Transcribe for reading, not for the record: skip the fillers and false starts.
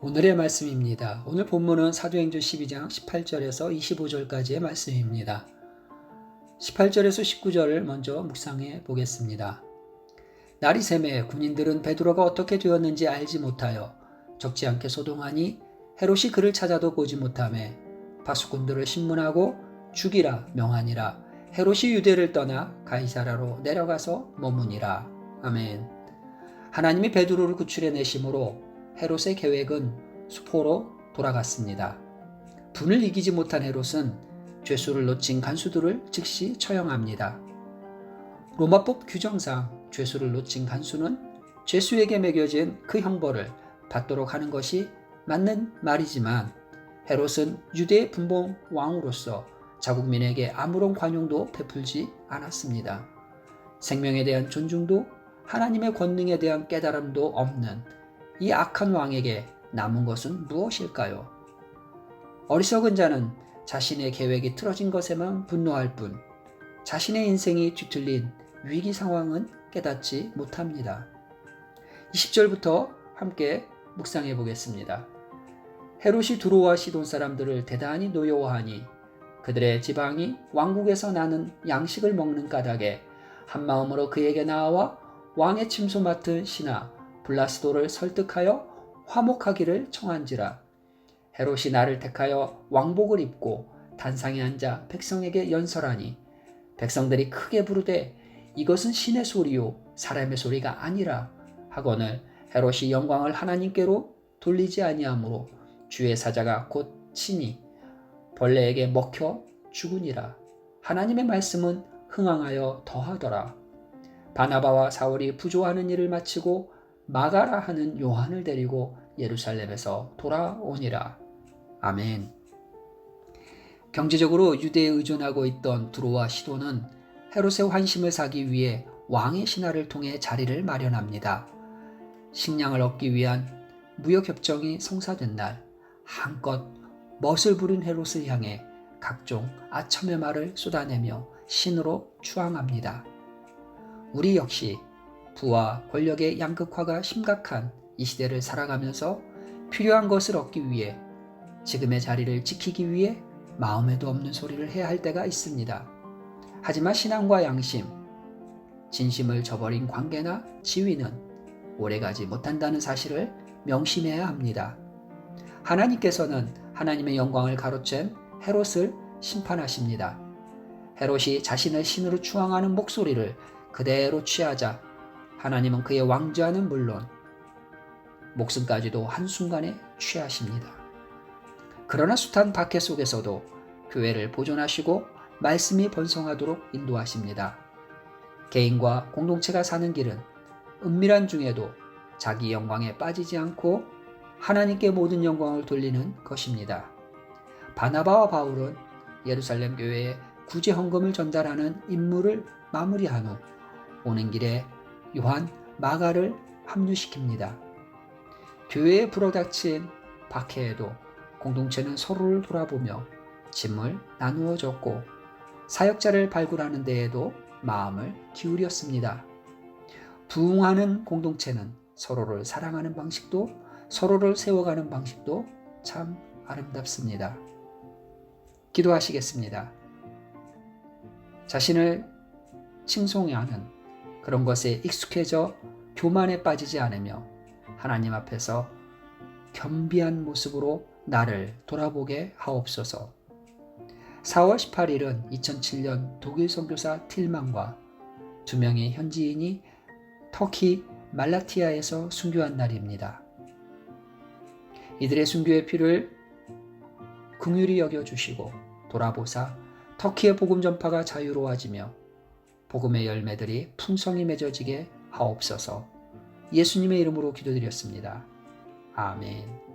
오늘의 말씀입니다. 오늘 본문은 사도행전 12장 18절에서 25절까지의 말씀입니다. 18절에서 19절을 먼저 묵상해 보겠습니다. 날이 새매 군인들은 베드로가 어떻게 되었는지 알지 못하여 적지 않게 소동하니 헤롯이 그를 찾아도 보지 못하매 파수꾼들을 신문하고 죽이라 명하니라. 헤롯이 유대를 떠나 가이사라로 내려가서 머무니라. 아멘. 하나님이 베드로를 구출해 내심으로 헤롯의 계획은 수포로 돌아갔습니다. 분을 이기지 못한 헤롯은 죄수를 놓친 간수들을 즉시 처형합니다. 로마법 규정상 죄수를 놓친 간수는 죄수에게 매겨진 그 형벌을 받도록 하는 것이 맞는 말이지만 헤롯은 유대의 분봉 왕으로서 자국민에게 아무런 관용도 베풀지 않았습니다. 생명에 대한 존중도 하나님의 권능에 대한 깨달음도 없는 이 악한 왕에게 남은 것은 무엇일까요? 어리석은 자는 자신의 계획이 틀어진 것에만 분노할 뿐 자신의 인생이 뒤틀린 위기 상황은 깨닫지 못합니다. 20절부터 함께 묵상해 보겠습니다. 헤롯이 두로와 시돈 사람들을 대단히 노여워하니 그들의 지방이 왕국에서 나는 양식을 먹는 까닭에 한마음으로 그에게 나아와 왕의 침소 맡은 신하 블라스도를 설득하여 화목하기를 청한지라. 헤롯이 나를 택하여 왕복을 입고 단상에 앉아 백성에게 연설하니 백성들이 크게 부르되 이것은 신의 소리요 사람의 소리가 아니라 하거늘 헤롯이 영광을 하나님께로 돌리지 아니하므로 주의 사자가 곧 치니 벌레에게 먹혀 죽으니라. 하나님의 말씀은 흥황하여 더하더라. 바나바와 사울이 부조하는 일을 마치고 마가라 하는 요한을 데리고 예루살렘에서 돌아오니라. 아멘. 경제적으로 유대에 의존하고 있던 두로와 시돈은 헤롯의 환심을 사기 위해 왕의 신하를 통해 자리를 마련합니다. 식량을 얻기 위한 무역협정이 성사된 날 한껏 멋을 부린 헤롯을 향해 각종 아첨의 말을 쏟아내며 신으로 추앙합니다. 우리 역시 부와 권력의 양극화가 심각한 이 시대를 살아가면서 필요한 것을 얻기 위해 지금의 자리를 지키기 위해 마음에도 없는 소리를 해야 할 때가 있습니다. 하지만 신앙과 양심, 진심을 저버린 관계나 지위는 오래가지 못한다는 사실을 명심해야 합니다. 하나님께서는 하나님의 영광을 가로챈 헤롯을 심판하십니다. 헤롯이 자신을 신으로 추앙하는 목소리를 그대로 취하자 하나님은 그의 왕좌는 물론 목숨까지도 한순간에 취하십니다. 그러나 숱한 박해 속에서도 교회를 보존하시고 말씀이 번성하도록 인도하십니다. 개인과 공동체가 사는 길은 은밀한 중에도 자기 영광에 빠지지 않고 하나님께 모든 영광을 돌리는 것입니다. 바나바와 바울은 예루살렘 교회에 구제 헌금을 전달하는 임무를 마무리한 후 오는 길에 요한 마가를 합류시킵니다. 교회에 불어닥친 박해에도 공동체는 서로를 돌아보며 짐을 나누어 줬고 사역자를 발굴하는 데에도 마음을 기울였습니다. 부흥하는 공동체는 서로를 사랑하는 방식도 서로를 세워가는 방식도 참 아름답습니다. 기도하시겠습니다. 자신을 칭송하는 그런 것에 익숙해져 교만에 빠지지 않으며 하나님 앞에서 겸비한 모습으로 나를 돌아보게 하옵소서. 4월 18일은 2007년 독일 선교사 틸만과 2명의 현지인이 터키 말라티아에서 순교한 날입니다. 이들의 순교의 피를 긍휼히 여겨주시고 돌아보사 터키의 복음 전파가 자유로워지며 복음의 열매들이 풍성히 맺어지게 하옵소서. 예수님의 이름으로 기도드렸습니다. 아멘.